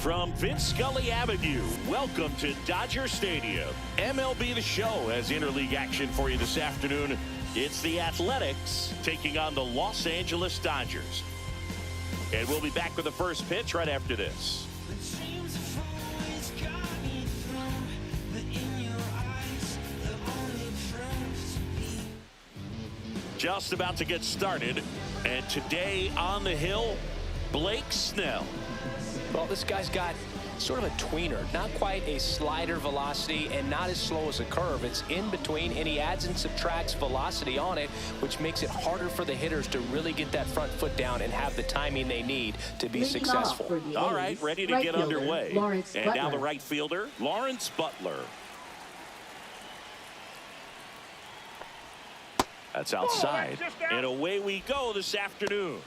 From Vince Scully Avenue, welcome to Dodger Stadium. MLB The Show has interleague action for you this afternoon. It's the Athletics taking on the Los Angeles Dodgers. And we'll be back with the first pitch right after this. Just about to get started. And today on the hill, Blake Snell. Well, this guy's got sort of a tweener, not quite a slider velocity and not as slow as a curve. It's in between, and he adds and subtracts velocity on it, which makes it harder for the hitters to really get that front foot down and have the timing they need to be successful. All right, ready to get underway. And now the right fielder, Lawrence Butler. That's outside. And away we go this afternoon.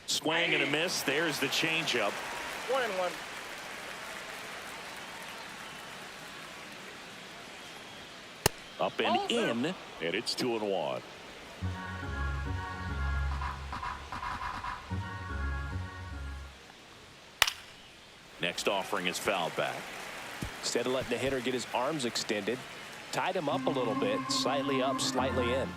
Swing and a miss. There's the changeup. 1-1. Up and in, and it's 2-1. Next offering is fouled back. Instead of letting the hitter get his arms extended, tied him up a little bit, slightly up, slightly in.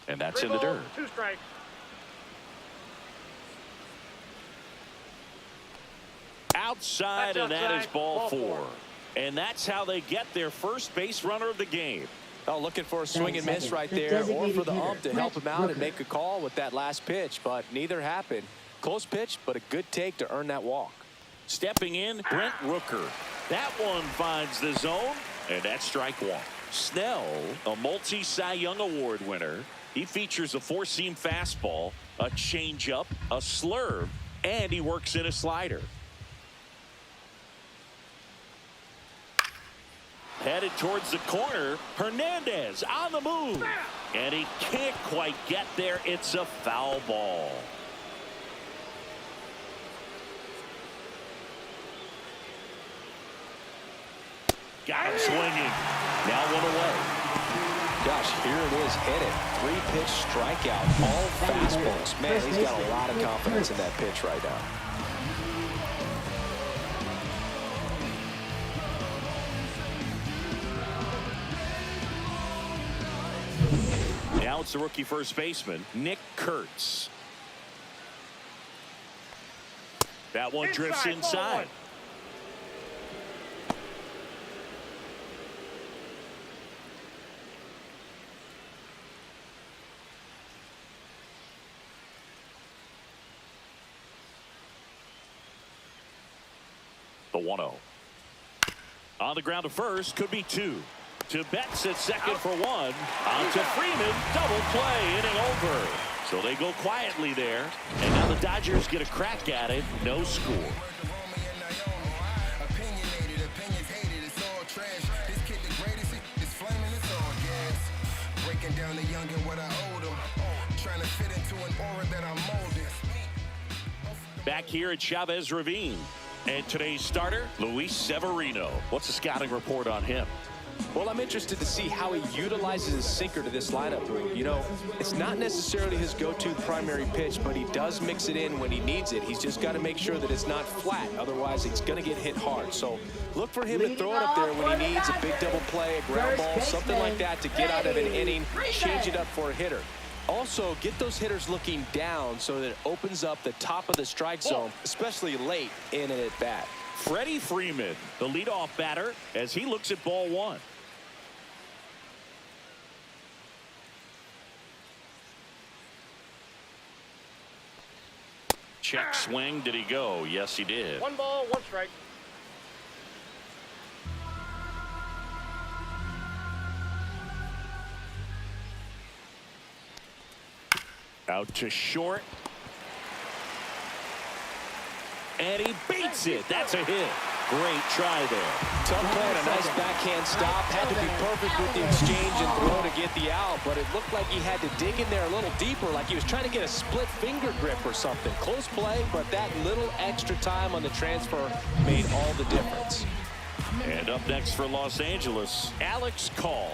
And that's in the dirt. 2 strikes. Outside, and that is ball 4. And that's how they get their first base runner of the game. Oh, looking for a swing and miss right there, or for the ump to help him out and make a call with that last pitch, but neither happened. Close pitch, but a good take to earn that walk. Stepping in, Brent Rooker. That one finds the zone, and that's strike 1. Snell, a multi-Cy Young Award winner. He features a 4-seam fastball, a changeup, a slurve, and he works in a slider. Headed towards the corner, Hernandez on the move. And he can't quite get there. It's a foul ball. Got him swinging. Now 1 away. Gosh, here it is, hit it. 3-pitch strikeout, all fastballs. Man, he's got a lot of confidence in that pitch right now. Now it's the rookie first baseman, Nick Kurtz. That one drifts inside. The 1-0. On the ground to first, could be 2. To Betts at second for 1. On to Freeman, double play, inning over. So they go quietly there, and now the Dodgers get a crack at it. No score. Back here at Chavez Ravine. And today's starter, Luis Severino. What's the scouting report on him? Well, I'm interested to see how he utilizes his sinker to this lineup. You know, it's not necessarily his go-to primary pitch, but he does mix it in when he needs it. He's just got to make sure that it's not flat. Otherwise, it's going to get hit hard. So look for him to throw it up there when he needs a big double play, a ground ball, something like that to get out of an inning, change it up for a hitter. Also, get those hitters looking down so that it opens up the top of the strike zone, especially late in an at-bat. Freddie Freeman, the leadoff batter, as he looks at ball 1. Check swing. Did he go? Yes, he did. 1 ball, 1 strike. Out to short. And he beats it. That's a hit. Great try there. Tough play and a nice backhand stop. Had to be perfect with the exchange and throw to get the out, but it looked like he had to dig in there a little deeper, like he was trying to get a split finger grip or something. Close play, but that little extra time on the transfer made all the difference. And up next for Los Angeles, Alex Call.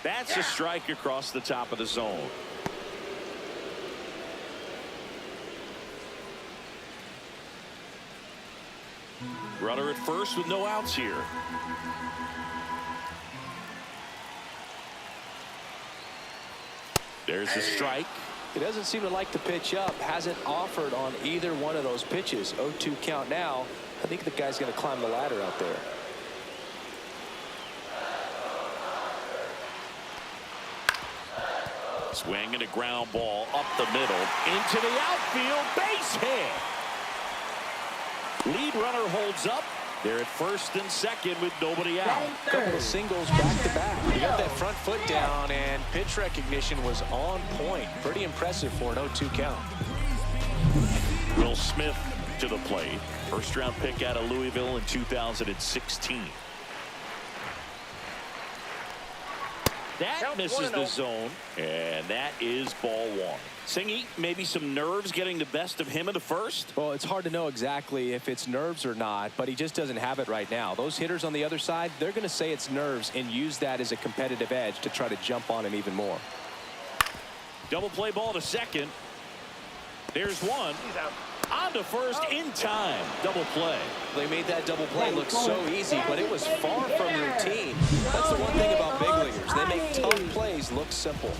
That's a strike across the top of the zone. Runner at first with no outs here. There's a strike. He doesn't seem to like to pitch up. Hasn't offered on either one of those pitches. 0-2 count now. I think the guy's going to climb the ladder out there. Swing and a ground ball up the middle into the outfield. Base hit. Lead runner holds up. They're at first and second with nobody out. A couple of singles back to back. He got that front foot down, and pitch recognition was on point. Pretty impressive for an 0-2 count. Will Smith to the plate. First round pick out of Louisville in 2016. That misses the zone, and that is ball one. Singy, maybe some nerves getting the best of him in the first? Well, it's hard to know exactly if it's nerves or not, but he just doesn't have it right now. Those hitters on the other side, they're going to say it's nerves and use that as a competitive edge to try to jump on him even more. Double play ball to second. There's one. He's out. On to first in time. Double play. They made that double play look so easy, but it was far from routine. That's the one thing about big leaguers. They make tough plays look simple.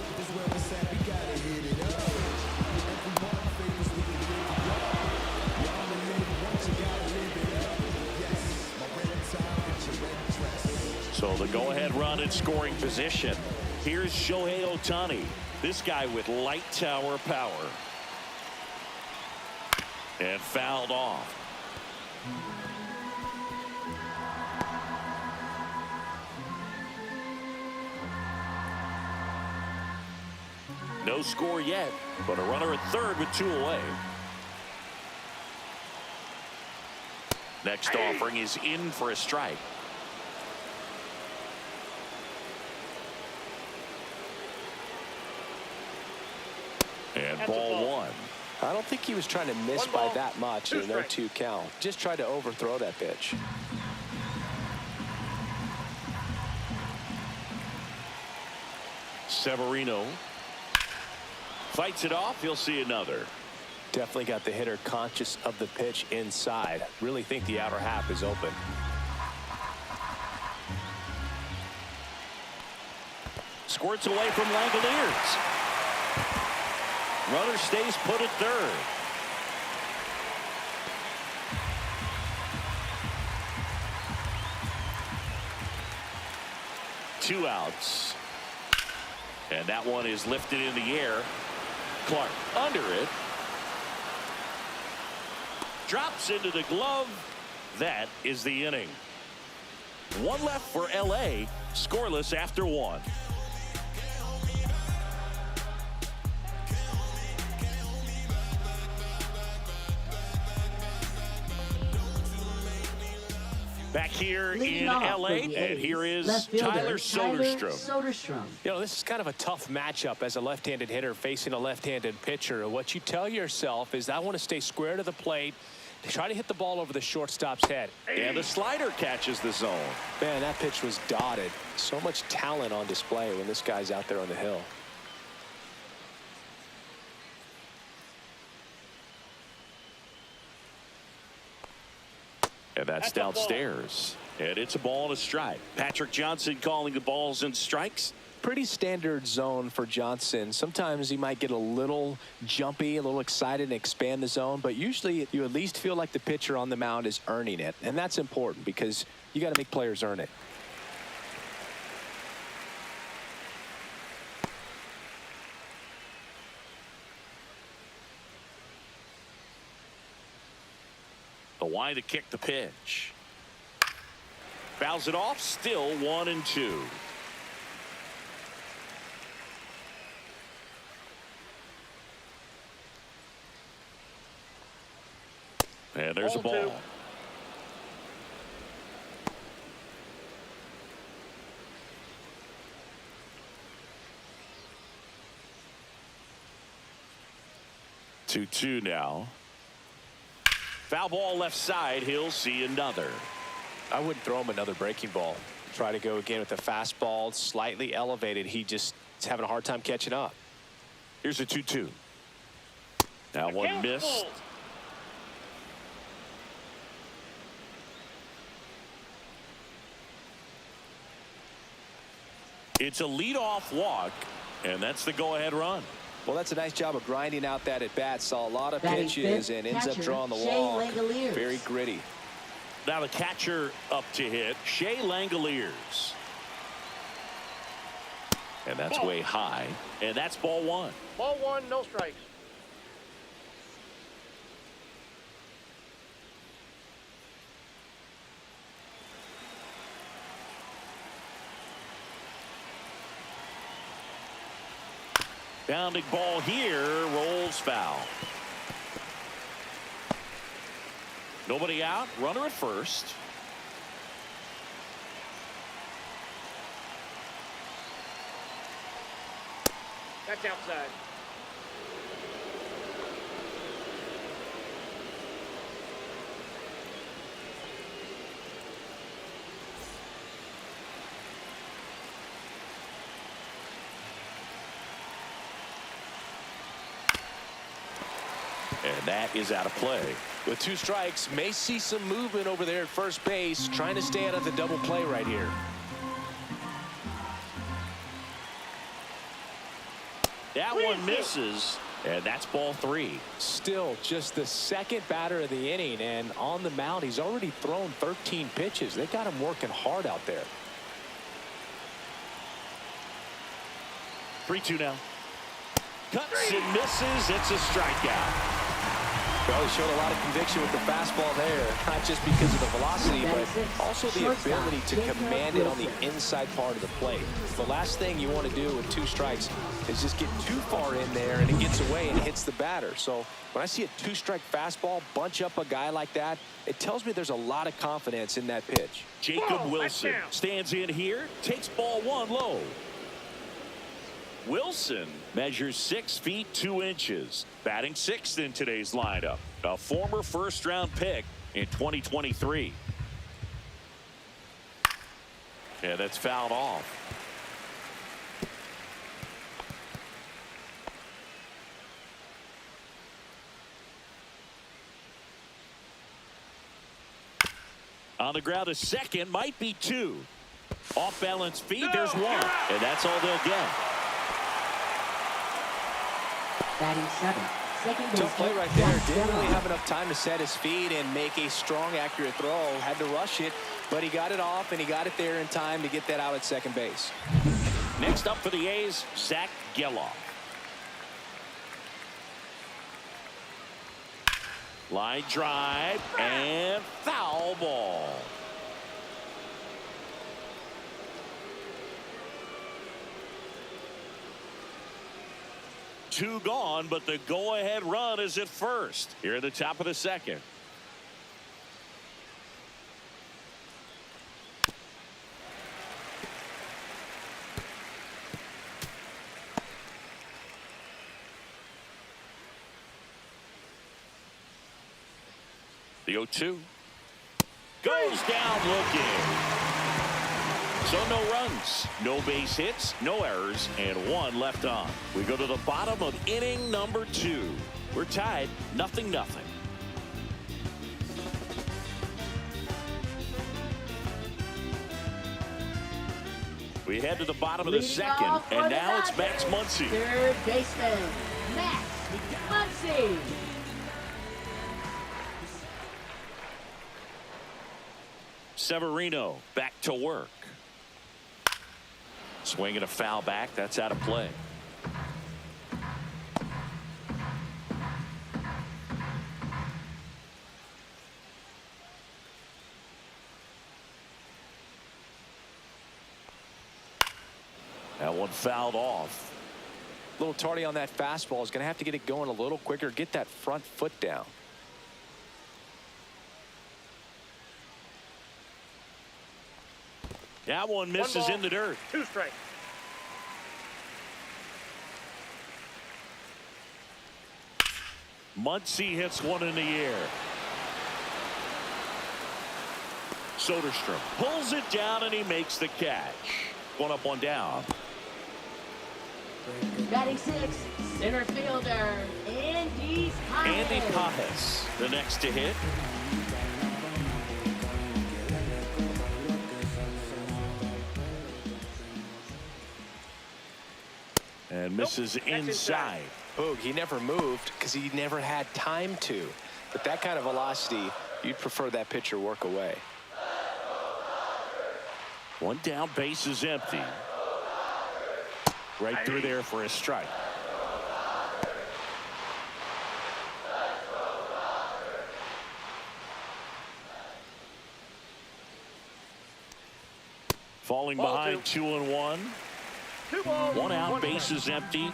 So the go-ahead run in scoring position. Here's Shohei Ohtani. This guy with light tower power. And fouled off. No score yet, but a runner at third with two away. Next offering is in for a strike. And ball one. I don't think he was trying to miss by that much in a 0-2 count. Just tried to overthrow that pitch. Severino fights it off. He'll see another. Definitely got the hitter conscious of the pitch inside. Really think the outer half is open. Squirts away from Langoliers. Runner stays put at third. Two outs. And that one is lifted in the air. Clark under it. Drops into the glove. That is the inning. One left for LA. Scoreless after one. Back here in LA, and here is Tyler Soderstrom. You know, this is kind of a tough matchup as a left-handed hitter facing a left-handed pitcher. What you tell yourself is, I want to stay square to the plate, try to hit the ball over the shortstop's head. And the slider catches the zone. Man, that pitch was dotted. So much talent on display when this guy's out there on the hill. And that's downstairs. And it's a ball and a strike. Patrick Johnson calling the balls and strikes. Pretty standard zone for Johnson. Sometimes he might get a little jumpy, a little excited and expand the zone, but usually you at least feel like the pitcher on the mound is earning it. And that's important because you got to make players earn it. The wind to kick the pitch. Fouls it off. Still 1-2. And there's a ball. Two now. Foul ball left side. He'll see another. I wouldn't throw him another breaking ball. Try to go again with the fastball, slightly elevated. He just is having a hard time catching up. Here's a 2-2. Now one missed. It's a leadoff walk, and that's the go-ahead run. Well, that's a nice job of grinding out that at bat. Saw a lot of Batting pitches fifth, and ends up catcher, drawing the Shea walk. Langoliers. Very gritty. Now the catcher up to hit, Shea Langoliers. And that's way high, and that's ball one. Ball one, no strikes. Bounding ball here, rolls foul. Nobody out, runner at first. That's outside. And that is out of play. With 2 strikes, may see some movement over there at first base, trying to stay out of the double play right here. That one misses, and that's ball 3. Still just the second batter of the inning, and on the mound, he's already thrown 13 pitches. They got him working hard out there. 3-2 now. Cuts and misses. It's a strikeout. Well, he showed a lot of conviction with the fastball there, not just because of the velocity, but also the ability to command it on the inside part of the plate. The last thing you want to do with 2 strikes is just get too far in there and it gets away and hits the batter. So when I see a 2-strike fastball bunch up a guy like that, it tells me there's a lot of confidence in that pitch. Jacob Wilson stands in here, takes ball 1 low. Wilson measures 6 feet 2 inches, batting 6th in today's lineup. A former first-round pick in 2023. Yeah, that's fouled off. On the ground, a second, might be 2. Off balance feed, there's 1, and that's all they'll get. Batting 7th. Second Tough base play right there. Didn't really have enough time to set his feet and make a strong, accurate throw. Had to rush it, but he got it off, and he got it there in time to get that out at second base. Next up for the A's, Zach Geloff. Line drive and foul ball. Two gone, but the go-ahead run is at first here at the top of the second. The 0-2 goes down looking. So no runs, no base hits, no errors, and 1 left on. We go to the bottom of inning number 2. We're tied 0-0. We head to the bottom of the second, and now it's Max Muncy. Third baseman, Max Muncy. Severino back to work. Swinging a foul back. That's out of play. That one fouled off. A little tardy on that fastball. Is going to have to get it going a little quicker. Get that front foot down. That one misses in the dirt. 2 strikes. Muncy hits one in the air. Soderstrom pulls it down and he makes the catch. One up, one down. Batting six, center fielder, Andy Pajes. Andy Pajes, the next to hit. And misses inside. Boog, he never moved because he never had time to. But that kind of velocity, you'd prefer that pitcher work away. One down, base is empty. Right through there for a strike. Falling Ball behind 2-1. 2 balls. One out, one base strike. is empty.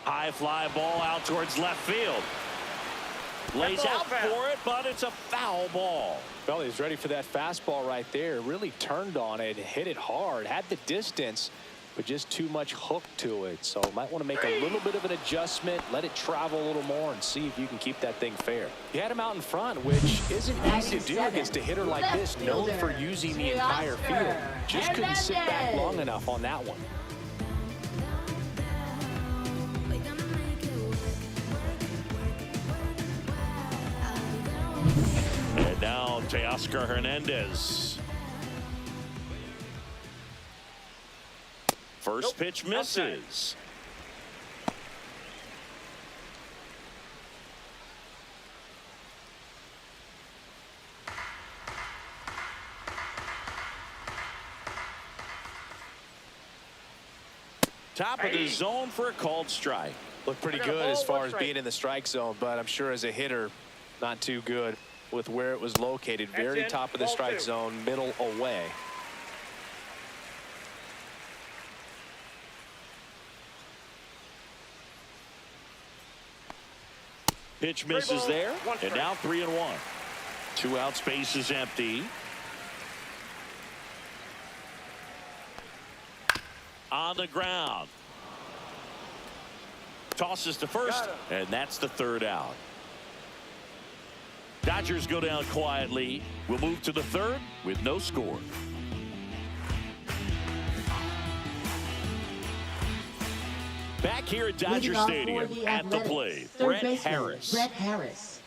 High fly ball out towards left field. Lays That ball's out foul. for it, but it's a foul ball. Well, he's ready for that fastball right there. Really turned on it, hit it hard, had the distance, but just too much hook to it. So might want to make a little bit of an adjustment, let it travel a little more, and see if you can keep that thing fair. You had him out in front, which isn't easy to do against a hitter like this, known for using the entire field. Just couldn't sit back long enough on that one. And now Teoscar Hernandez. First pitch misses. Top of the zone for a called strike. Looked pretty I got a good as ball, far one as strike. being in the strike zone, but I'm sure as a hitter, not too good with where it was located. That's Very in. top of the Ball strike 2. zone, middle away. Pitch Three misses balls, there, one and strike. now 3-1. 2 out, space is empty. On the ground. Tosses to first, Got and that's the 3rd out. Dodgers go down quietly. We'll move to the 3rd with no score. Back here at Dodger Leading off for Stadium the at the Athletics, plate, third Brett baseman, Harris. Brett Harris.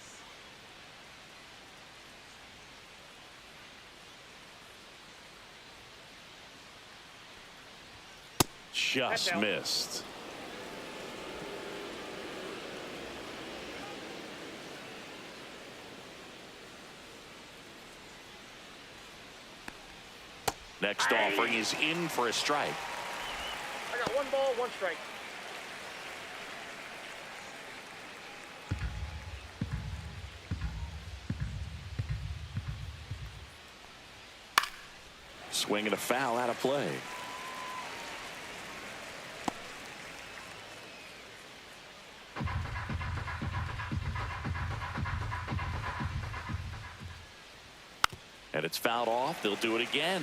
Just out. missed. Next offering is in for a strike. I got 1 ball, 1 strike. Swinging a foul out of play. And it's fouled off. They'll do it again.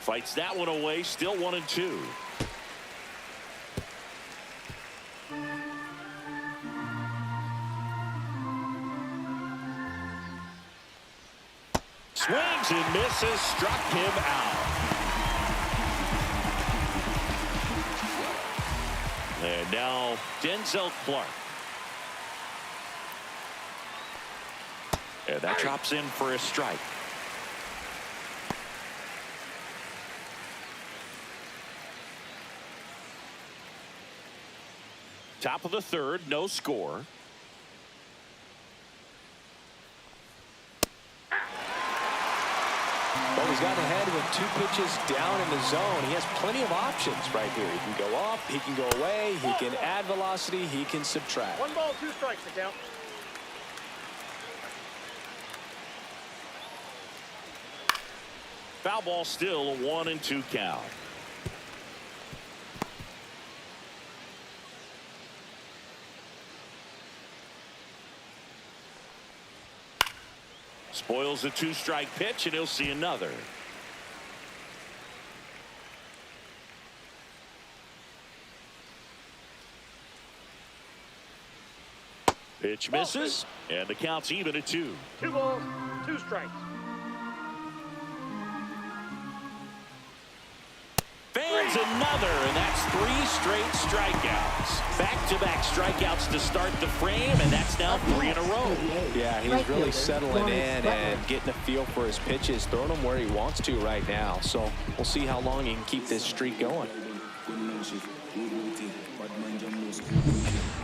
Fights that one away. Still 1-2. Swings and misses. Struck him out. And now Denzel Clark. And that drops in for a strike. Top of the 3rd, no score. Well, he's got ahead with 2 pitches down in the zone. He has plenty of options right here. He can go up, he can go away, he can add velocity, he can subtract. 1 ball, 2 strikes to count. Foul ball, still a 1-2 count. Spoils a 2-strike pitch, and he'll see another. Pitch misses, and the count's even at 2. 2 balls, 2 strikes. Fans another, and that's 3 straight strikeouts. Back-to-back strikeouts to start the frame, and that's now 3 in a row. Yeah, he's really settling in and getting a feel for his pitches, throwing them where he wants to right now. So we'll see how long he can keep this streak going.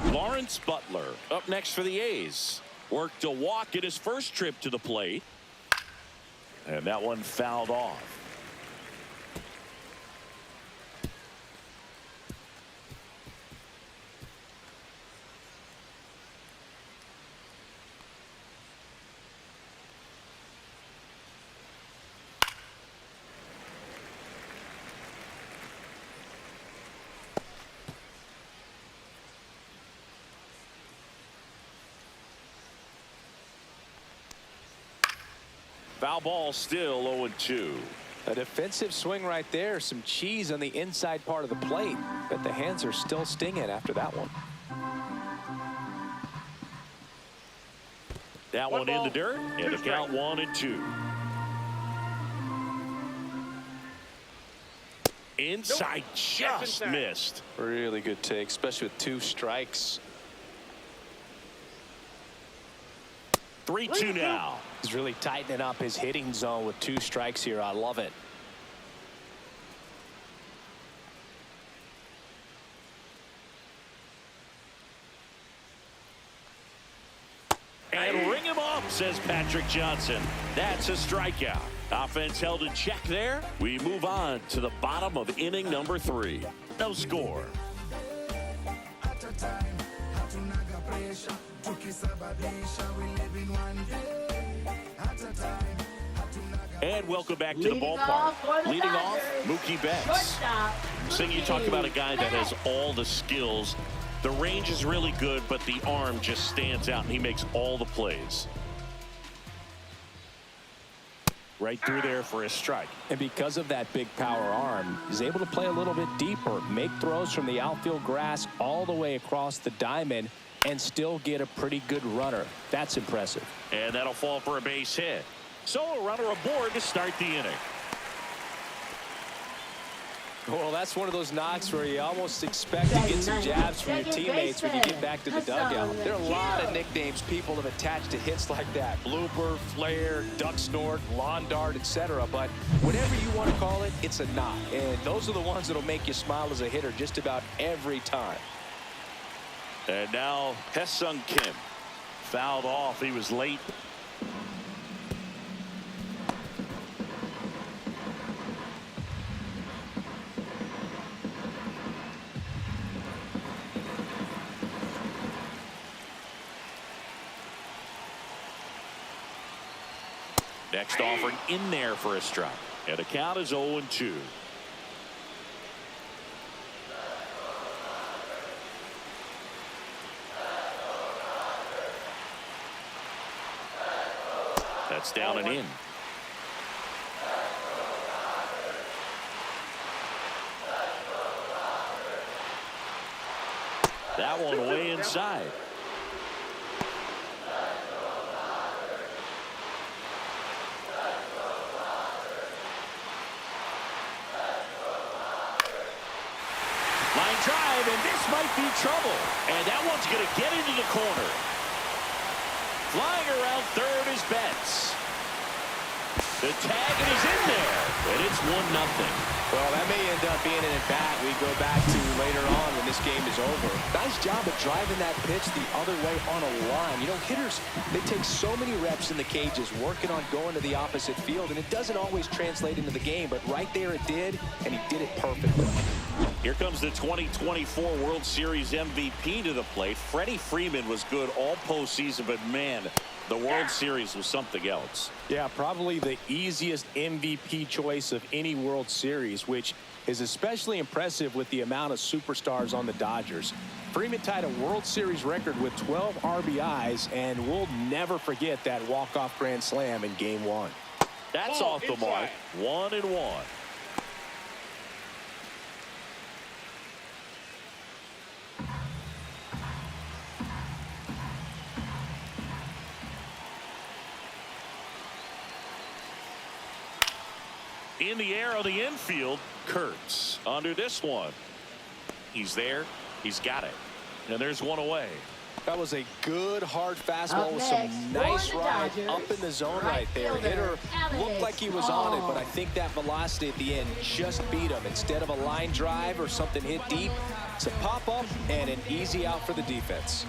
Lawrence Butler up next for the A's. Worked a walk in his first trip to the plate, and that one fouled off. Foul ball, still 0-2. A defensive swing right there. Some cheese on the inside part of the plate. But the hands are still stinging after that one. That one in the dirt, and the count 1-2. Inside, just missed. Really good take, especially with 2 strikes. 3-2 now. He's really tightening up his hitting zone with 2 strikes here. I love it. And ring him up, says Patrick Johnson. That's a strikeout. Offense held in check there. We move on to the bottom of inning number 3. No score. And welcome back to the ballpark. Leading off, Mookie Betts. Sing, you talk about a guy that has all the skills. The range is really good, but the arm just stands out, and he makes all the plays. Right through there for a strike. And because of that big power arm, he's able to play a little bit deeper, make throws from the outfield grass all the way across the diamond, and still get a pretty good runner. That's impressive. And that'll fall for a base hit. So a runner aboard to start the inning. Well, that's one of those knocks where you almost expect to get some jabs from your teammates when you get back to the dugout. There are a lot of nicknames people have attached to hits like that. Blooper, flare, duck snort, lawn dart, etc. But whatever you want to call it, it's a knock. And those are the ones that'll make you smile as a hitter just about every time. And now Hesung Kim fouled off. He was late. Next offering in there for a strike. And the count is 0-2. That's down and in. That one way inside. Line drive, and this might be trouble. And that one's going to get into the corner. Flying around third is Betts. The tag, and he's in there. And it's 1-0. Well, that may end up being an at-bat we go back to later on when this game is over. Nice job of driving that pitch the other way on a line. You know, hitters, they take so many reps in the cages working on going to the opposite field, and it doesn't always translate into the game, but right there it did, and he did it perfectly. Here comes the 2024 World Series MVP to the plate. Freddie Freeman was good all postseason, but man, The World Series was something else. Yeah, probably the easiest MVP choice of any World Series, which is especially impressive with the amount of superstars on the Dodgers. Freeman tied a World Series record with 12 RBIs, and we'll never forget that walk-off grand slam in Game 1. That's Ball off the inside. mark. 1-1. In the air on the infield, Kurtz under this one. He's there. He's got it. And there's one away. That was a good hard fastball Up with next, some for nice the ride Dodgers, up in the zone right right there. fielder, Hitter Alex looked like he was on it, but I Hall. think that velocity at the end just beat him. Instead of a line drive or something hit deep, it's a pop-up and an easy out for the defense.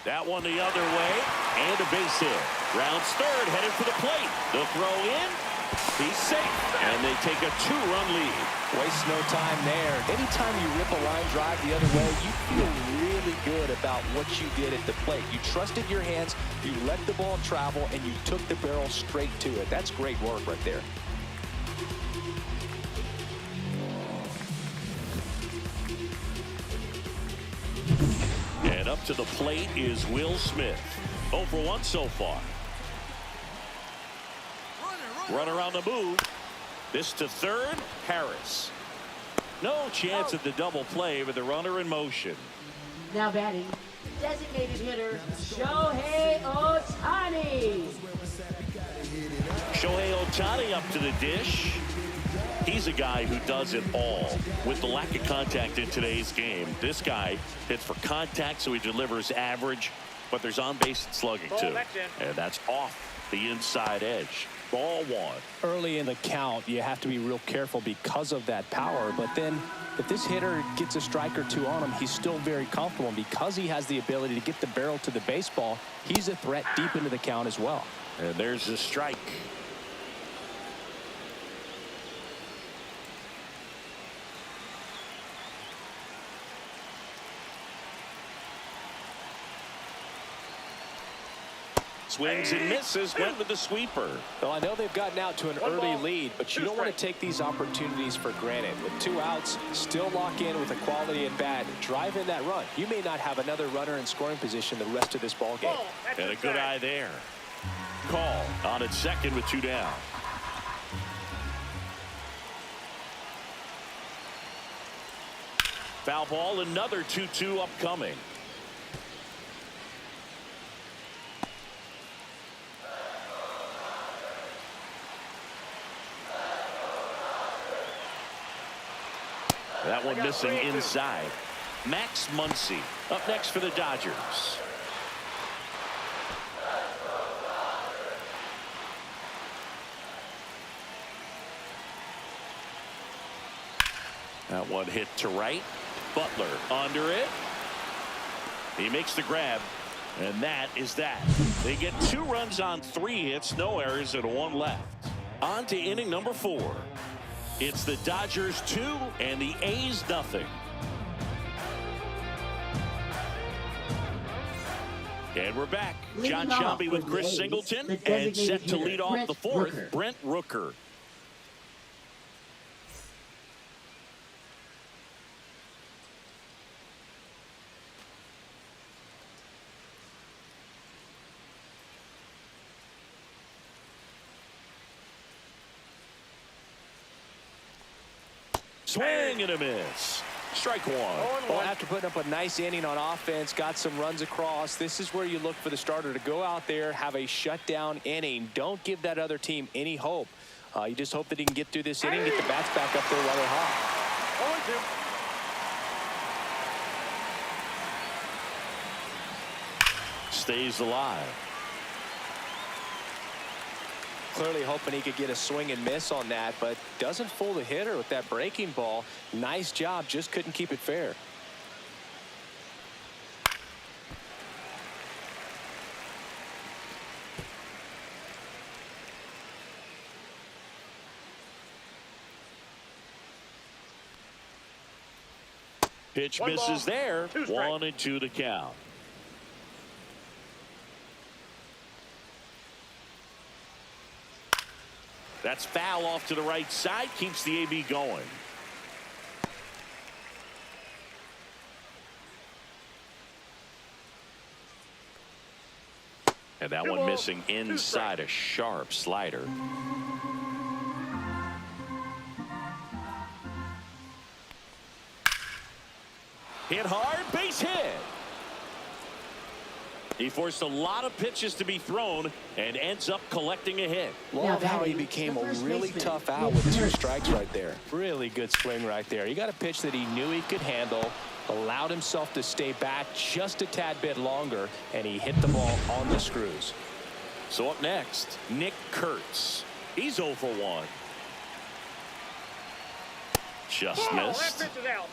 That one the other way, and a base hit. Rounds third, headed for the plate. The throw in, he's safe, and they take a 2-run lead. Waste no time there. Anytime you rip a line drive the other way, you feel really good about what you did at the plate. You trusted your hands, you let the ball travel, and you took the barrel straight to it. That's great work right there. And up to the plate is Will Smith. 0 for 1 so far. Runner on the move. This to third, Harris. No chance at the double play with the runner in motion. Now batting, designated hitter, Shohei Ohtani. Shohei Ohtani up to the dish. He's a guy who does it all. With the lack of contact in today's game, this guy hits for contact, so he delivers average, but there's on-base slugging Ball, too. that's in. And that's off the inside edge. Ball 1. Early in the count, you have to be real careful because of that power. But then if this hitter gets a strike or two on him, he's still very comfortable. And because he has the ability to get the barrel to the baseball, he's a threat deep into the count as well. And there's the strike. Swings and misses, went with the sweeper. Well, I know they've gotten out to an One early ball, lead, but you two don't want to strikes. take these opportunities for granted. With 2 outs, still lock in with a quality at bat, drive in that run. You may not have another runner in scoring position the rest of this ball game. Ball, that's And a good inside. eye there. Call on at second with 2 down. Foul ball, another 2-2 upcoming. That one missing inside. Max Muncy up next for the Dodgers. That one hit to right. Butler under it. He makes the grab. And that is that. They get 2 runs on 3 hits, no errors, and 1 left. On to inning number 4. It's the Dodgers 2 and the A's nothing. And we're back. John Leading off Shelby with for the Chris A's, Singleton the and designated set to hitter, lead off Brent the 4th, Rooker. Brent Rooker. Swing and a miss. Strike 1. Well, after putting up a nice inning on offense, got some runs across, this is where you look for the starter to go out there, have a shutdown inning. Don't give that other team any hope. You just hope that he can get through this inning, get the bats back up there while they're hot. 0-2. Stays alive. Clearly hoping he could get a swing and miss on that, but doesn't fool the hitter with that breaking ball. Nice job, just couldn't keep it fair. Pitch One misses ball, there. 2 strikes. 1-2 to count. That's foul off to the right side. Keeps the AB going. And that 2 one balls, missing 2 inside strikes. a sharp slider. Hit hard, base hit. He forced a lot of pitches to be thrown and ends up collecting a hit. Love how he batting, became the a first really baseman, tough out Nick with 2 Kurtz. strikes right there. Really good swing right there. He got a pitch that he knew he could handle, allowed himself to stay back just a tad bit longer, and he hit the ball on the screws. So up next, Nick Kurtz. He's 0 for 1. Just Ball, missed. that pitch is out.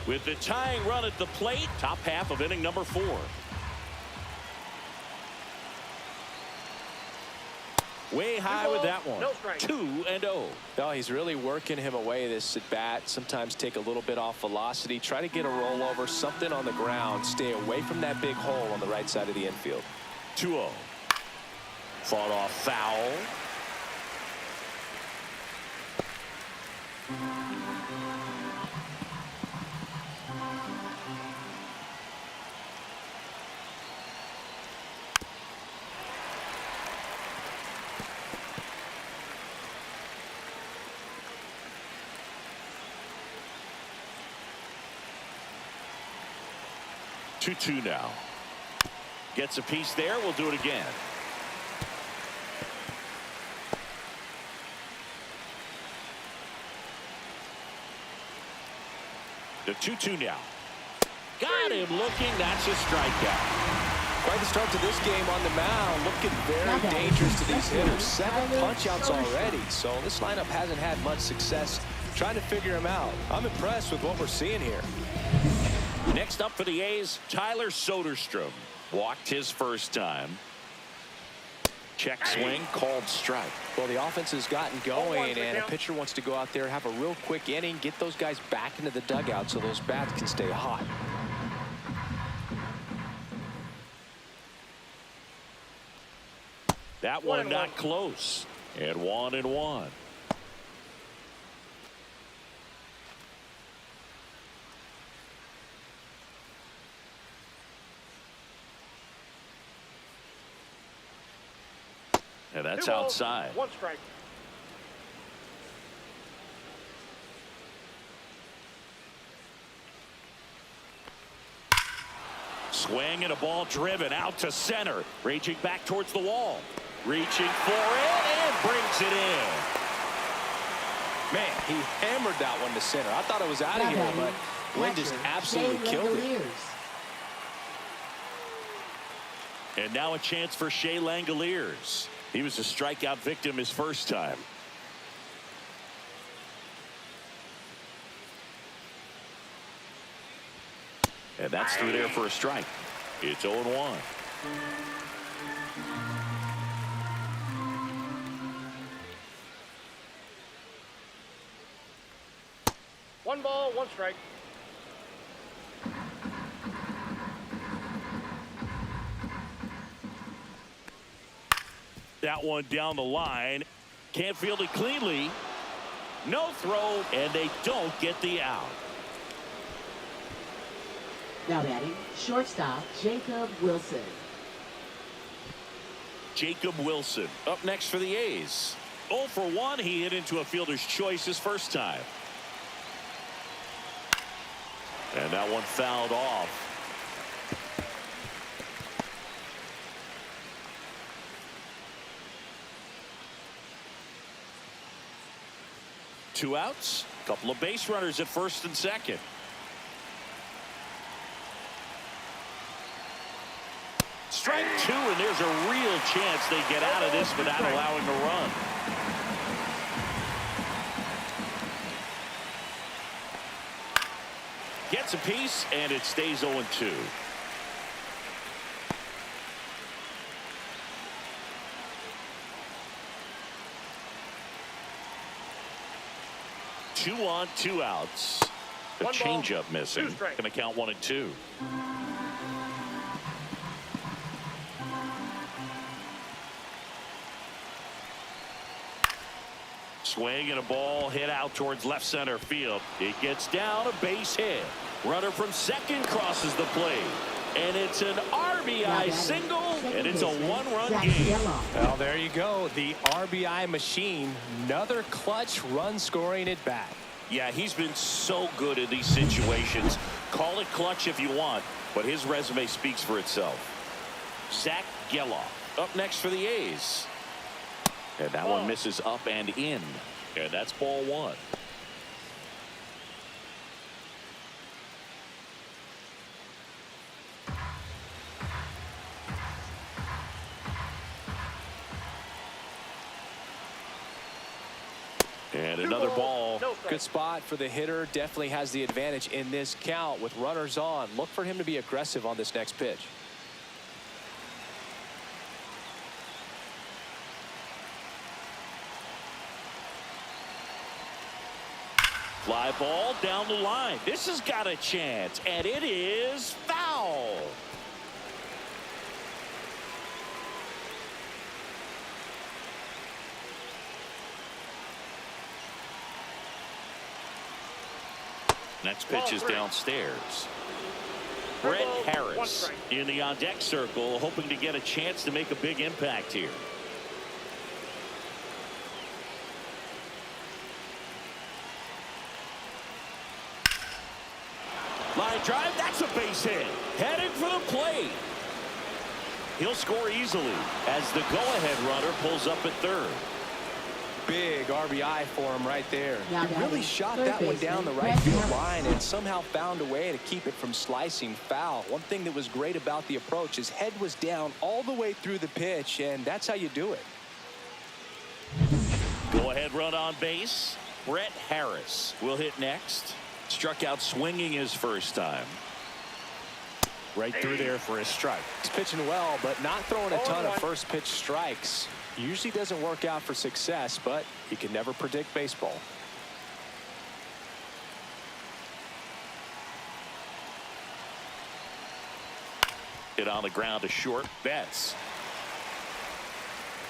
With the tying run at the plate, top half of inning number 4. Way high with that one. No strike. 2-0. No, he's really working him away this at bat. Sometimes take a little bit off velocity. Try to get a rollover, something on the ground. Stay away from that big hole on the right side of the infield. 2-0. Fought off foul. Two now. Gets a piece there. We'll do it again. The 2-2 now. Got him looking. That's a strikeout. Quite the start to this game on the mound. Looking very Now dangerous to batting, these hitters. second, 7 Tyler punch-outs Soderstrom. already. So this lineup hasn't had much success trying to figure him out. I'm impressed with what we're seeing here. Next up for the A's, Tyler Soderstrom. Walked his first time. Check swing, called strike. Well, the offense has gotten going, and a pitcher wants to go out there, have a real quick inning, get those guys back into the dugout so those bats can stay hot. That one not close. And 1-1. And that's 2 balls, outside. 1 strike. Swing and a ball driven out to center. Raging back towards the wall. Reaching for it and brings it in. Man, he hammered that one to center. I thought it was out of Now here, batting, but Wynn just catcher, absolutely Shea killed it. Langoliers. And now a chance for Shea Langoliers. He was a strikeout victim his first time. And that's through there for a strike. It's 0-1. One ball, 1 strike. That one down the line. Can't field it cleanly. No throw, and they don't get the out. Now batting, shortstop Jacob Wilson. Jacob Wilson up next for the A's. 0 for 1. He hit into a fielder's choice his first time. And that one fouled off. Two outs. Couple of base runners at first and second. Strike 2, and there's a real chance they get out of this without allowing a run. Gets a piece, and it stays 0-2. 2 on, 2 outs. The One ball, changeup missing. 2 strikes. Going to count 1 and 2. Swing and a ball hit out towards left center field. It gets down, a base hit. Runner from second crosses the plate. And it's an RBI single, and it's a 1-run game. Well, there you go. The RBI machine. Another clutch run scoring at bat. Yeah, he's been so good in these situations. Call it clutch if you want, but his resume speaks for itself. Zach Gelof up next for the A's. And that one misses up and in. And that's ball 1. And another ball. No strike. Good spot for the hitter. Definitely has the advantage in this count with runners on. Look for him to be aggressive on this next pitch. Fly ball down the line. This has got a chance, and it is foul. Next pitch is downstairs. Brett Ball, 1 Harris strike. in the on-deck circle, hoping to get a chance to make a big impact here. Line drive, that's a base hit. Headed for the plate. He'll score easily as the go-ahead runner pulls up at third. Big RBI for him right there. Now He really batting, shot third that one baseman, down the Brett right field Harris. line and somehow found a way to keep it from slicing foul. One thing that was great about the approach, his head was down all the way through the pitch, and that's how you do it. Go-ahead run on base. Brett Harris will hit next. Struck out swinging his first time. Right through there for a strike. He's pitching well, but not throwing a ton of first pitch strikes. Usually doesn't work out for success, but you can never predict baseball. Hit on the ground to short. Betts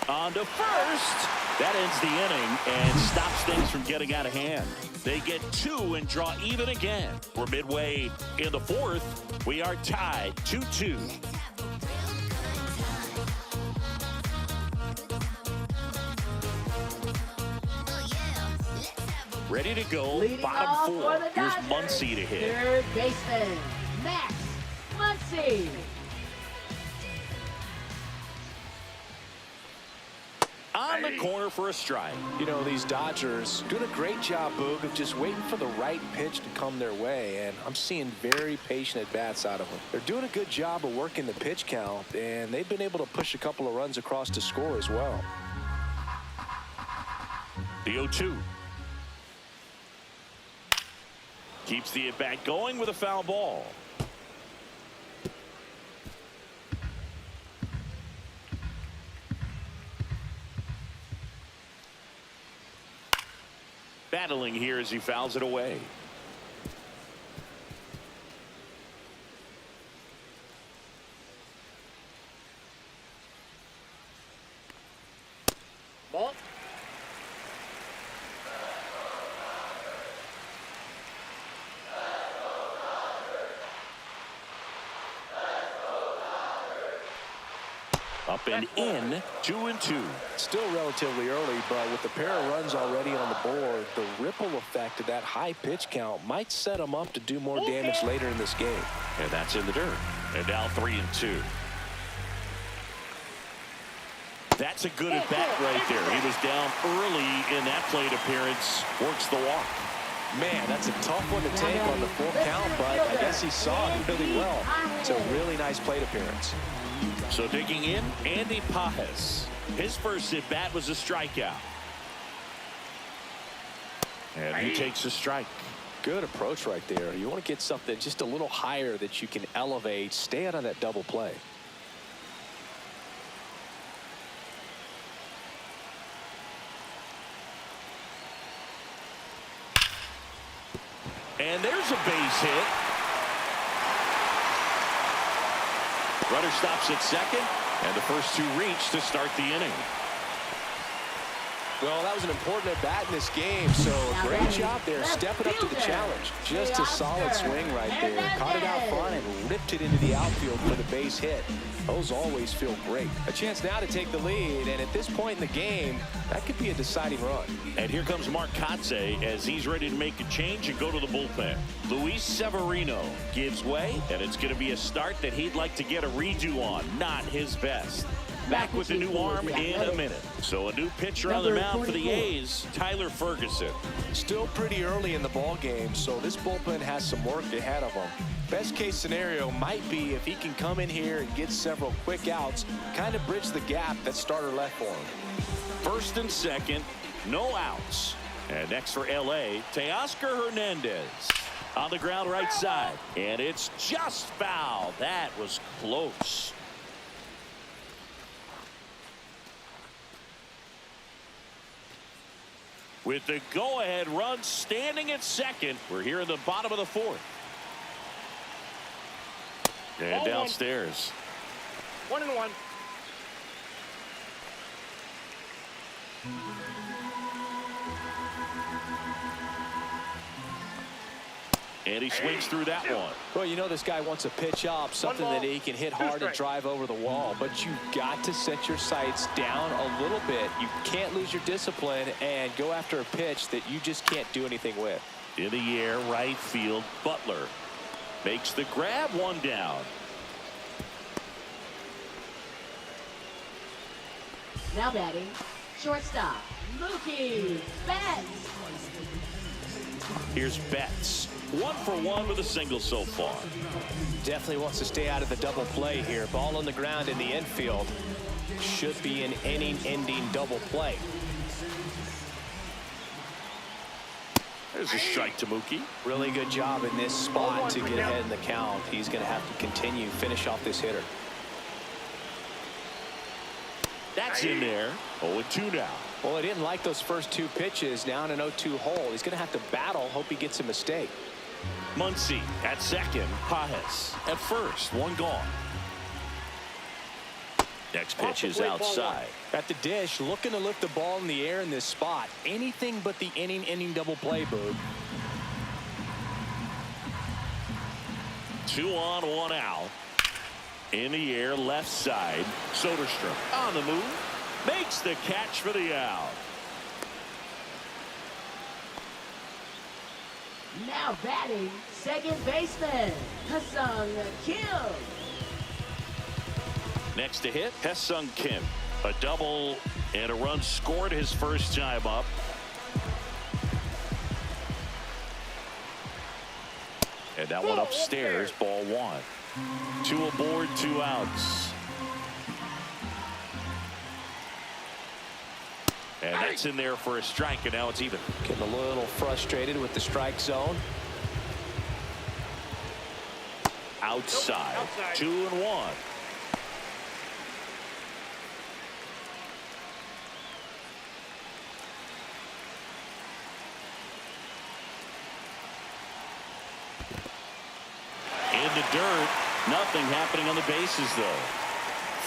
on to first. That ends the inning and stops things from getting out of hand. They get 2 and draw even again. We're midway in the 4th. We are tied 2-2. Ready to go. Leading off Bottom for 4. the Here's Dodgers, Muncy to hit. Third baseman, Max Muncy. On the corner for a strike. You know, these Dodgers doing a great job, Boog, of just waiting for the right pitch to come their way, and I'm seeing very patient at-bats out of them. They're doing a good job of working the pitch count, and they've been able to push a couple of runs across to score as well. The 0-2. Keeps the at-bat going with a foul ball. Battling here as he fouls it away. Ball. Up and in, 2-2. Still relatively early, but with the pair of runs already on the board, the ripple effect of that high pitch count might set them up to do more damage later in this game. And that's in the dirt. And now 3-2. That's a good at-bat right there. He was down early in that plate appearance. Works the walk. Man, that's a tough one to take on the full count, but I guess he saw it really well. It's a really nice plate appearance. So digging in, Andy Pajes. His first at-bat was a strikeout. And he takes a strike. Good approach right there. You want to get something just a little higher that you can elevate. Stay out of that double play. And there's a base hit. Runner stops at second, and the first two reach to start the inning. Well, that was an important at-bat in this game, so great job there, stepping up to the challenge. Just a solid swing right there. Caught it out front and ripped it into the outfield for the base hit. Those always feel great. A chance now to take the lead, and at this point in the game, that could be a deciding run. And here comes Mark Kotsay as he's ready to make a change and go to the bullpen. Luis Severino gives way, and it's going to be a start that he'd like to get a redo on. Not his best. Back with the new arm in a minute. So a new pitcher on the mound for the A's, Tyler Ferguson. Still pretty early in the ball game, so this bullpen has some work ahead of him. Best case scenario might be if he can come in here and get several quick outs, kind of bridge the gap that starter left for him. First and second, no outs. And next for LA, Teoscar Hernandez. On the ground right side. And it's just foul. That was close. With the go-ahead run standing at second, we're here in the bottom of the fourth. And downstairs. 1-1. And he swings through that one. Well, you know this guy wants a pitch up, something that he can hit hard and drive over the wall. But you've got to set your sights down a little bit. You can't lose your discipline and go after a pitch that you just can't do anything with. In the air, right field, Butler makes the grab, one down. Now batting, shortstop, Mookie Betts. Here's Betts. 1 for 1 with a single so far. Definitely wants to stay out of the double play here. Ball on the ground in the infield. Should be an inning-ending double play. There's a strike to Mookie. Really good job in this spot to get ahead in the count. He's going to have to continue, finish off this hitter. That's in there. 0-2 now. Well, he didn't like those first two pitches. Now in an 0-2 hole. He's going to have to battle. Hope he gets a mistake. Muncy at second. Pajes at first. One gone. Next pitch is outside. At the dish, looking to lift the ball in the air in this spot. Anything but the inning double play, Boog. 2 on, 1 out. In the air, left side. Soderstrom on the move. Makes the catch for the out. Now batting, second baseman, Ha-Seong Kim. Next to hit, Ha-Seong Kim. A double and a run scored his first time up. And that one upstairs, ball 1. 2 aboard, 2 outs. And that's in there for a strike, and now it's even. Getting a little frustrated with the strike zone. Outside. 2-1. In the dirt. Nothing happening on the bases, though.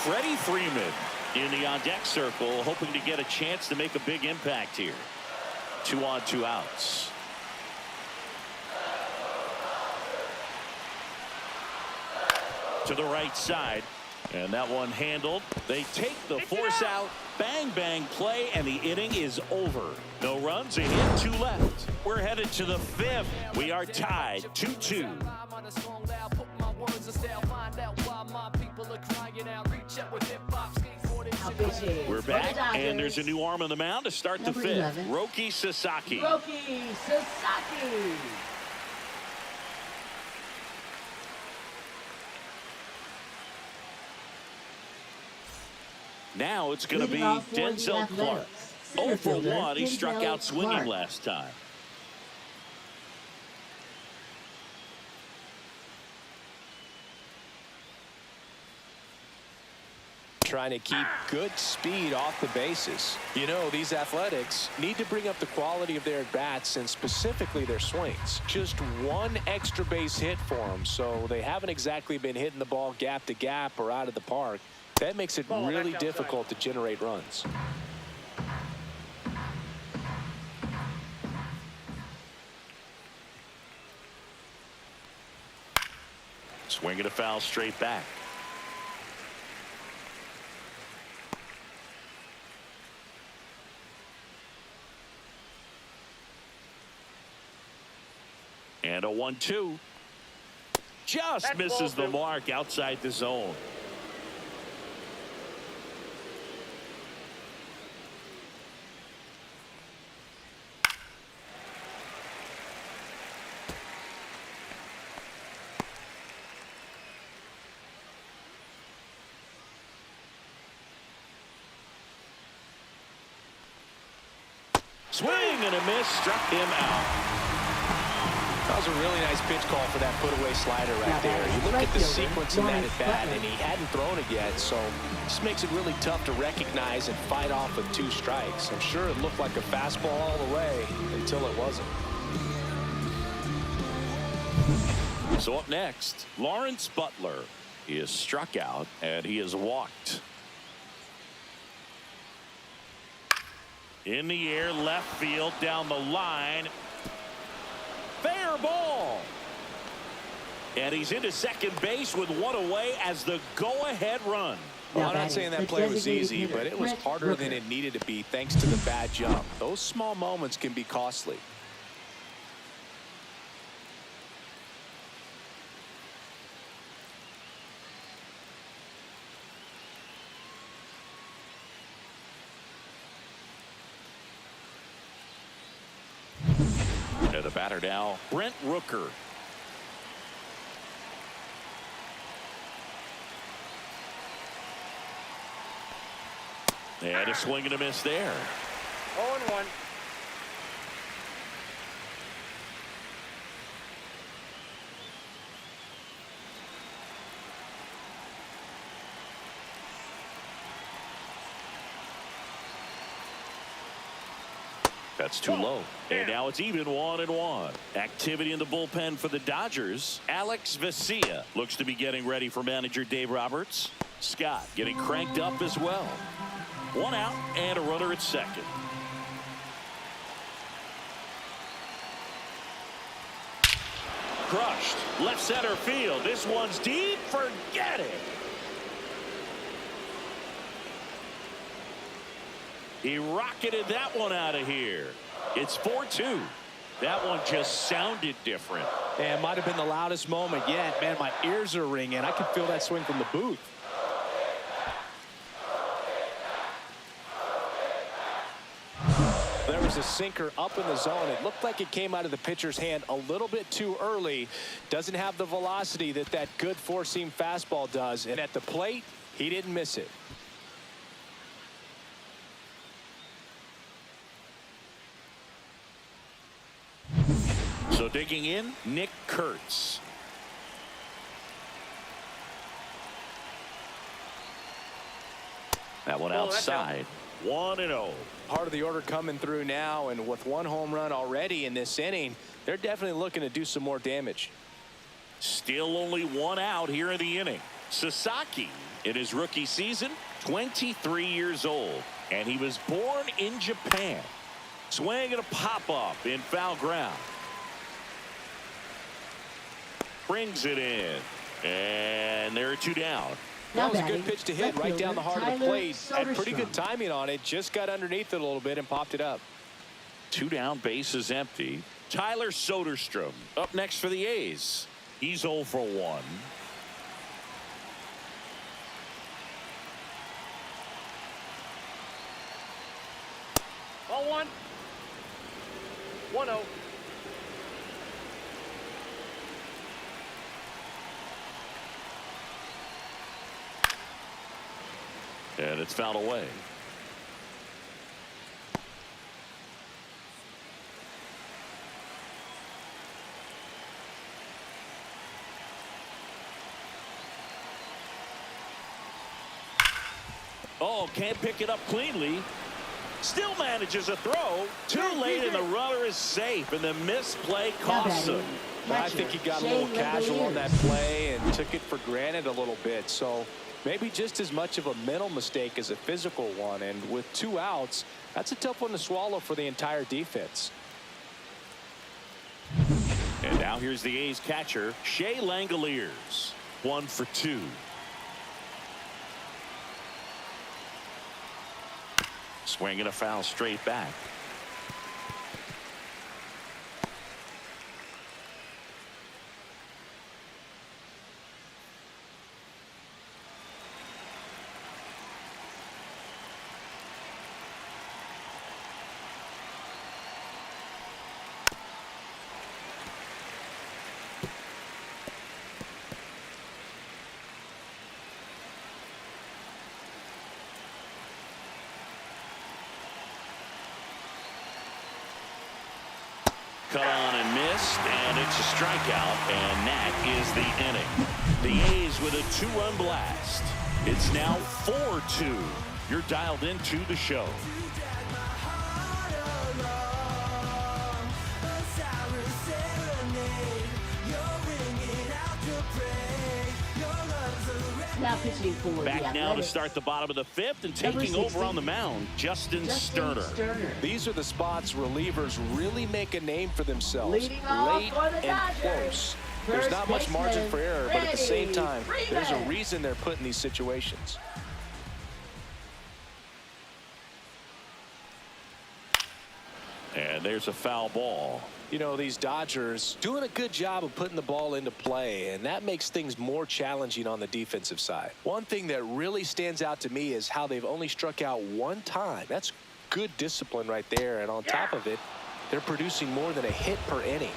Freddie Freeman in the on-deck circle, hoping to get a chance to make a big impact here. 2 on, 2 outs. To the right side, and that one handled. They take the force out. Bang, bang play, and the inning is over. No runs, a hit, 2 left. We're headed to the 5th. We are tied 2-2. We're back, and there's a new arm on the mound to start the 5th. 11. Roki Sasaki. Roki Sasaki. Now it's going to be Denzel Clark. 0 for 1. He struck out swinging last time. trying to keep good speed off the bases. You know, these Athletics need to bring up the quality of their at-bats and specifically their swings. Just one extra base hit for them, so they haven't exactly been hitting the ball gap to gap or out of the park. That makes it really difficult to generate runs. Swinging a foul straight back. And a 1-2. Just That's misses the ball two. mark outside the zone. Swing and a miss, struck him out. That was a really nice pitch call for that put-away slider right there. You look at the sequence in that at-bat, and he hadn't thrown it yet, so this makes it really tough to recognize and fight off with 2 strikes. I'm sure it looked like a fastball all the way until it wasn't. So up next, Lawrence Butler. He is struck out, and he is walked. In the air, left field, down the line. Fair ball. And he's into second base with 1 away as the go-ahead run. Well, I'm not saying that play was easy, but it was harder than it needed to be thanks to the bad jump. Those small moments can be costly. And the batter now, Brent Rooker. And a swing and a miss there. 0-1. That's too low. And now it's even 1-1. Activity in the bullpen for the Dodgers. Alex Vesia looks to be getting ready for manager Dave Roberts. Scott getting cranked up as well. 1 out and a runner at second. Crushed. Left center field. This one's deep. Forget it. He rocketed that one out of here. It's 4-2. That one just sounded different. Yeah, it might have been the loudest moment yet. Man, my ears are ringing. I can feel that swing from the booth. There was a sinker up in the zone. It looked like it came out of the pitcher's hand a little bit too early. Doesn't have the velocity that good four-seam fastball does. And at the plate, he didn't miss it. So digging in, Nick Kurtz. That one outside. 1-0. Part of the order coming through now, and with 1 home run already in this inning, they're definitely looking to do some more damage. Still only 1 out here in the inning. Sasaki, in his rookie season, 23 years old, and he was born in Japan. Swing and a pop-up in foul ground. Brings it in, and there are 2 down. That was a good pitch to hit right down the heart of the plate. Had pretty good timing on it. Just got underneath it a little bit and popped it up. 2 down, bases empty. Tyler Soderstrom up next for the A's. He's 0 for 1. Ball 1. 1-0. And it's fouled away. Oh, can't pick it up cleanly. Still manages a throw. Too late, and the runner is safe, and the misplay costs him. I think he got a little casual on that play and took it for granted a little bit. So maybe just as much of a mental mistake as a physical one. And with 2 outs, that's a tough one to swallow for the entire defense. And now here's the A's catcher, Shea Langoliers. 1 for 2. Swing and a foul straight back. Cut on and missed, and it's a strikeout, and that is the inning. The A's with a 2-run blast. It's now 4-2. You're dialed into the show. Now pitching for Back now to start the bottom of the 5th, and taking over on the mound, Justin Sterner. These are the spots relievers really make a name for themselves. Leading off Late for the and Dodgers. close. There's First not much margin baseman, for error, but at the same Freddie time, there's a Freeman. reason they're put in these situations. And there's a foul ball. You know, these Dodgers doing a good job of putting the ball into play, and that makes things more challenging on the defensive side. One thing that really stands out to me is how they've only struck out 1 time. That's good discipline right there, and on top of it, they're producing more than a hit per inning.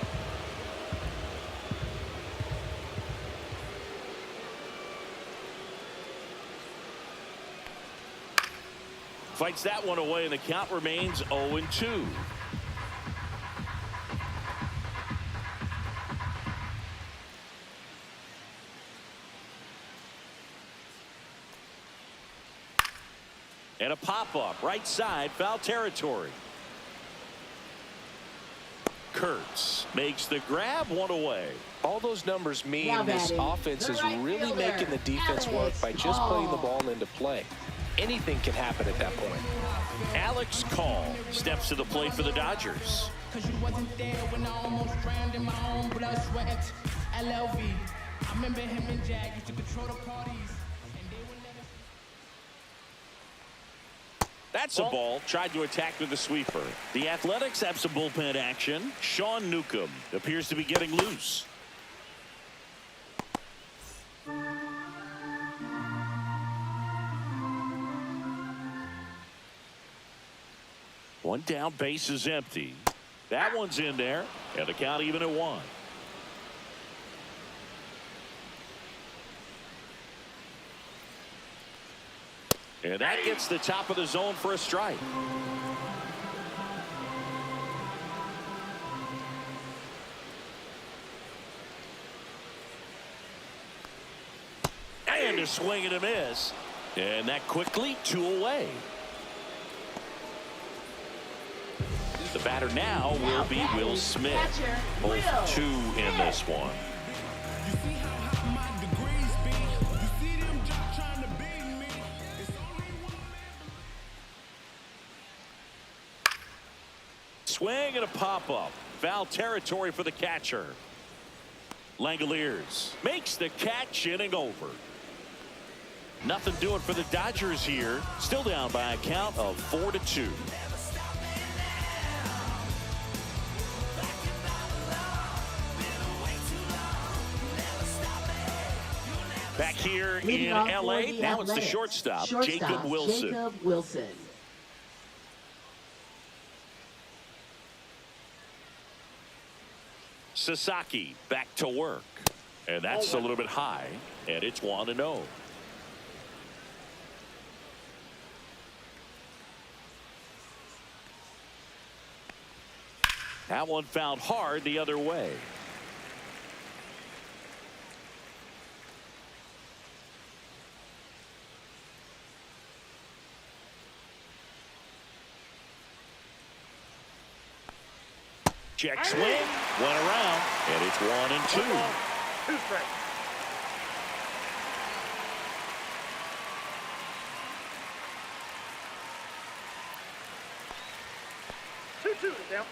Fights that one away, and the count remains 0-2. And a pop-up, right side, foul territory. Kurtz makes the grab, 1 away. All those numbers mean Now this batting, offense the is right really fielder, making the defense work Alex by just putting the Call. ball into play. Anything can happen at that point. Alex Call steps to the plate for the Dodgers. Cause you wasn't there when I almost drowned in my own blood, sweat. LLV. I remember him and Jag used to control the parties. And they would let us. That's a ball. Tried to attack with the sweeper. The Athletics have some bullpen action. Sean Newcomb appears to be getting loose. One down, base is empty. That one's in there, and the count even at 1. And that gets the top of the zone for a strike. And a swing and a miss. And that quickly 2 away. The batter now will be Will Smith. Catcher, Both 2 in this one. You see how high my degrees be? You see them just trying to beat me? It's only one man. Swing and a pop-up. Foul territory for the catcher. Langoliers makes the catch, inning over. Nothing doing for the Dodgers here. Still down by a count of 4-2. Back here Leading in off for L.A. the Now it's the Athletics. shortstop, Jacob Wilson. Jacob Wilson. Sasaki back to work. And that's a little bit high. And it's 1-0. That one found hard the other way. Check swing, went around, and it's 1-2. 2 strikes. Two to count.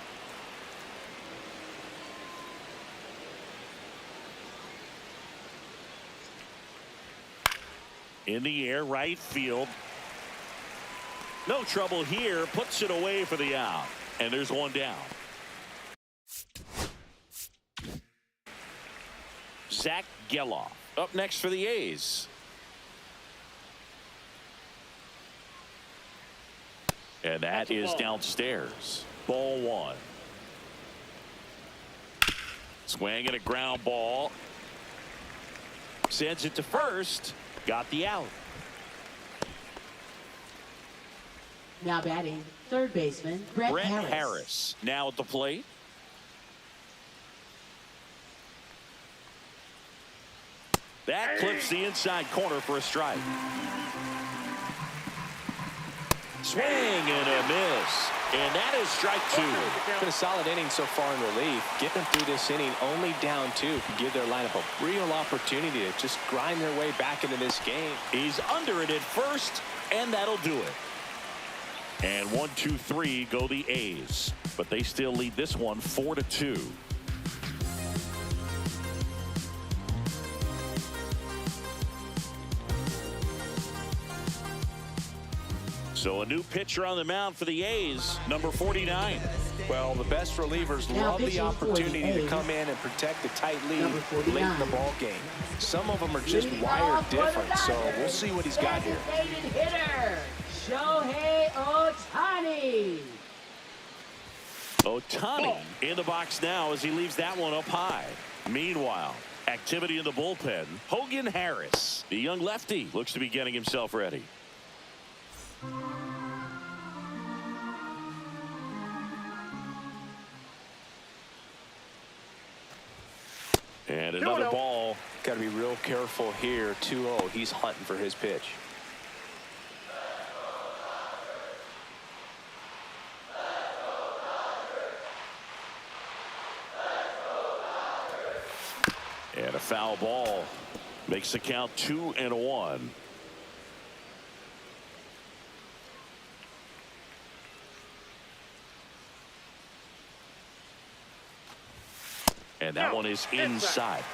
In the air, right field. No trouble here, puts it away for the out. And there's one down. Zach Geloff up next for the A's. And that is downstairs. Ball 1. Swing and a ground ball. Sends it to first. Got the out. Now batting, third baseman, Brett Harris. Now at the plate. That clips the inside corner for a strike. Swing and a miss. And that is strike 2. Been a solid inning so far in relief. Get them through this inning only down 2 can give their lineup a real opportunity to just grind their way back into this game. He's under it at first, and that'll do it. And 1, 2, 3 go the A's, but they still lead this one 4-2. So a new pitcher on the mound for the A's, number 49. Well, the best relievers love the opportunity to come in and protect a tight lead late in the ball game. Some of them are just wired different, so we'll see what he's got here. Designated hitter, Shohei Ohtani. Ohtani in the box now as he leaves that one up high. Meanwhile, activity in the bullpen. Hogan Harris, the young lefty, looks to be getting himself ready. And another ball. Got to be real careful here. 2-0. He's hunting for his pitch. And a foul ball makes the count 2-1. And that one is inside.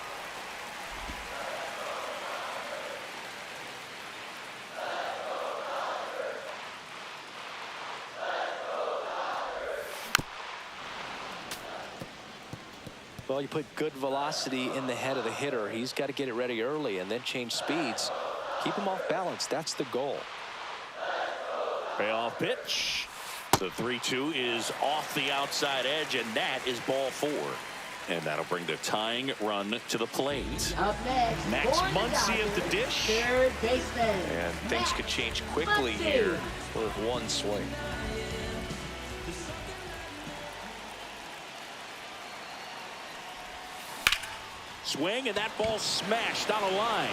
Well, you put good velocity in the head of the hitter. He's got to get it ready early and then change speeds. Keep him off balance. That's the goal. Payoff pitch. The 3-2 is off the outside edge, and that is ball 4. And that'll bring the tying run to the plate. Up next, Max Muncy at the dish. third baseman. And things could change quickly here with one swing. Swing, and that ball smashed on a line.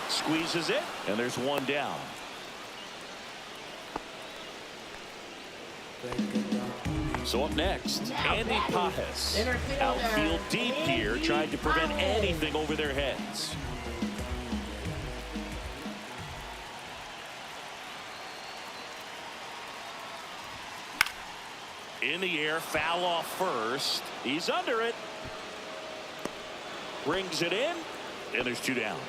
Squeezes it, and there's one down. So up next, Andy Pages. Outfield deep here, tried to prevent anything over their heads. In the air, foul off first. He's under it. Brings it in, and there's 2 down.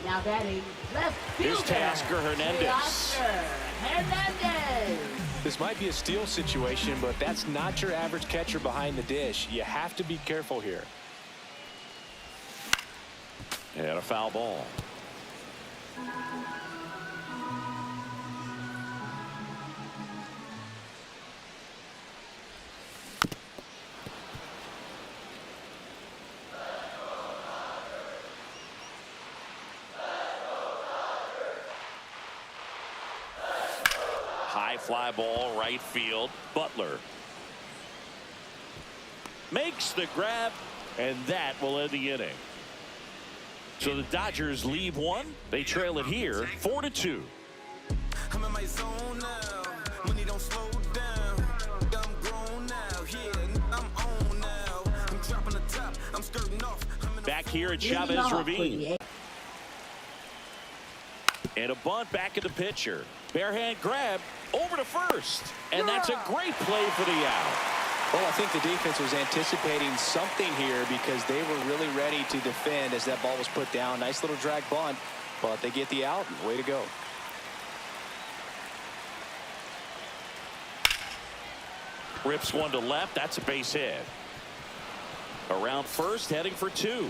Now batting, left fielder. Here's Teoscar Hernandez. Teoscar Hernandez. This might be a steal situation, but that's not your average catcher behind the dish. You have to be careful here. And a foul ball. High fly ball, right field. Butler makes the grab, and that will end the inning. So the Dodgers leave one. They trail it here 4-2. I'm in my zone now. Money don't slow down. here at Leading Chavez off for Ravine. the And a bunt back at the pitcher. Bare hand grab over to first. And that's a great play for the out. Well, I think the defense was anticipating something here because they were really ready to defend as that ball was put down. Nice little drag bunt, but they get the out. Way to go. Rips one to left. That's a base hit. Around first, heading for two.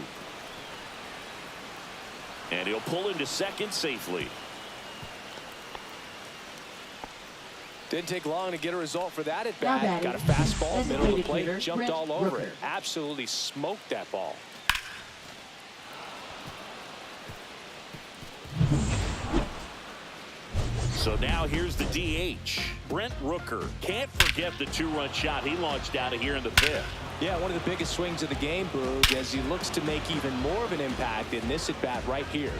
And he'll pull into second safely. Didn't take long to get a result for that at Now bat. batting, Got a fastball, middle of the plate, designated jumped hitter, all over Brett it. Rooker. Absolutely smoked that ball. So now here's the DH. Brent Rooker. Can't forget the two-run shot he launched out of here in the fifth. Yeah, one of the biggest swings of the game, Boog, as he looks to make even more of an impact in this at-bat right here.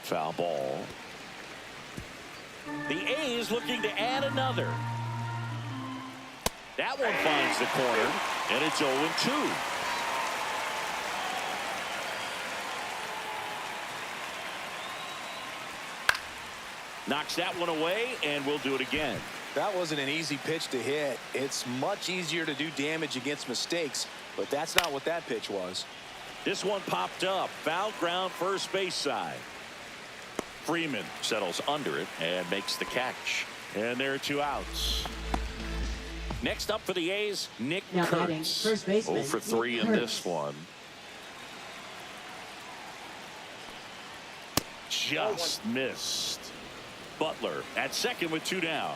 Foul ball. The A's looking to add another. That one finds the corner, and it's 0-2. Knocks that one away, and we'll do it again. That wasn't an easy pitch to hit. It's much easier to do damage against mistakes, but that's not what that pitch was. This one popped up. Foul ground, first base side. Freeman settles under it and makes the catch. And there are two outs. Next up for the A's, Nick Now batting, Kurtz. first baseman, 0 for 3 in Nick this Kurtz. one. Just missed. Butler at second with two down.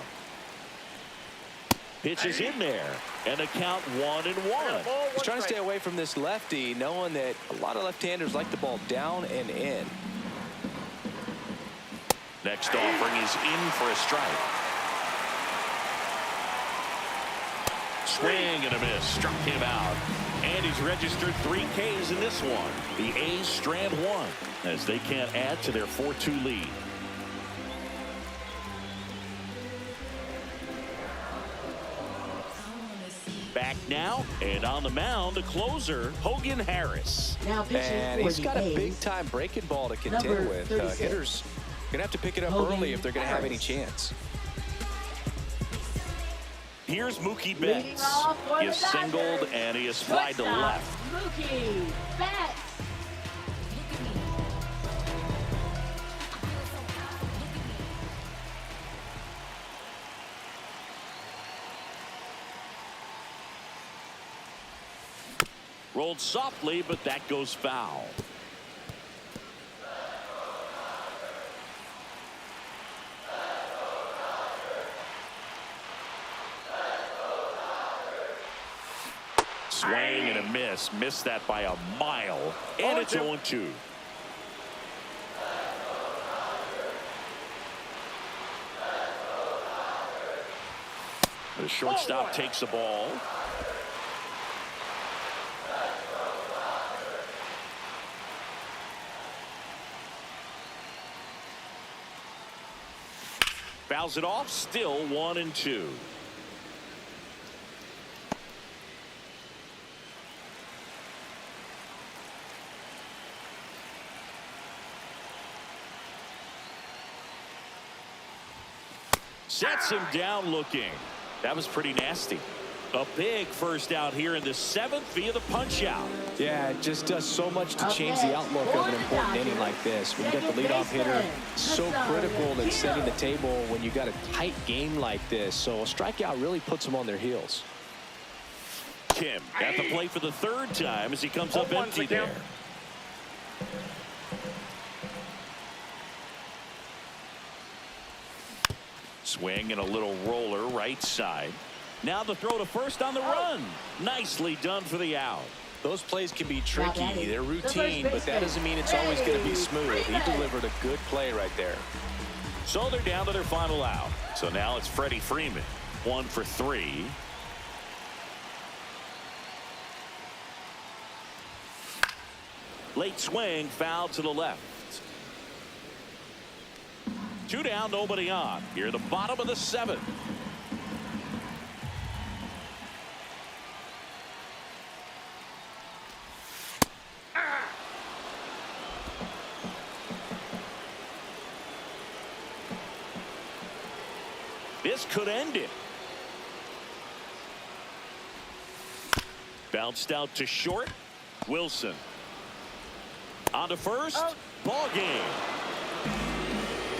Pitch is in there, and the count 1-1. He's trying to stay away from this lefty, knowing that a lot of left-handers like the ball down and in. Next offering is in for a strike. Swing and a miss. Struck him out. And he's registered 3 Ks in this one. The A's strand one as they can't add to their 4-2 lead. Back now, and on the mound, the closer, Hogan Harris. Now pitching And for he's the got a A's, big-time breaking ball to contend Number with. 36. Hitters going to have to pick it up Hogan early if they're going to have any Harris. chance. Here's Mookie leading Betts. off for He the is singled Dodgers. and he is slide to Shortstop, left. Mookie Betts. Rolled softly, but that goes foul. Swing and a miss. Missed that by a mile. And it's 0-2. The shortstop takes the ball. Fouls it off. Still 1-2. Sets him down looking. That was pretty nasty. A big first out here in the 7th via the punch out. Yeah, it just does so much to Up change next, the outlook of for an the important inning Dodgers, like this. When you got the second leadoff hitter, baseman, so Hassan critical in Hill. setting the table when you got a tight game like this. So a strikeout really puts them on their heels. Kim at the plate for the 3rd time as he comes up 0-1 empty for Kim. there. Swing and a little roller right side. Now the throw to first on the run. Nicely done for the out. Those plays can be tricky. batting, They're the first routine, but that baseman, doesn't mean it's always going to be Freddie smooth. He Freeman. delivered a good play right there. So they're down to their final out. So now it's Freddie Freeman. 1 for 3. Late swing, foul to the left. 2 down, nobody on. Here at the bottom of the 7th. This could end it. Bounced out to short. Wilson. On to first. Ball game.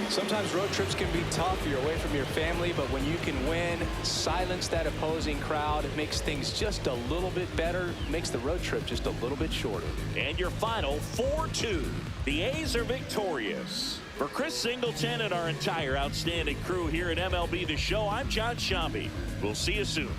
Sometimes road trips can be tough. You're away from your family, but when you can win, silence that opposing crowd, it makes things just a little bit better, makes the road trip just a little bit shorter. And your final 4-2. The A's are victorious. For Chris Singleton and our entire outstanding crew here at MLB The Show, I'm John Shambi. We'll see you soon.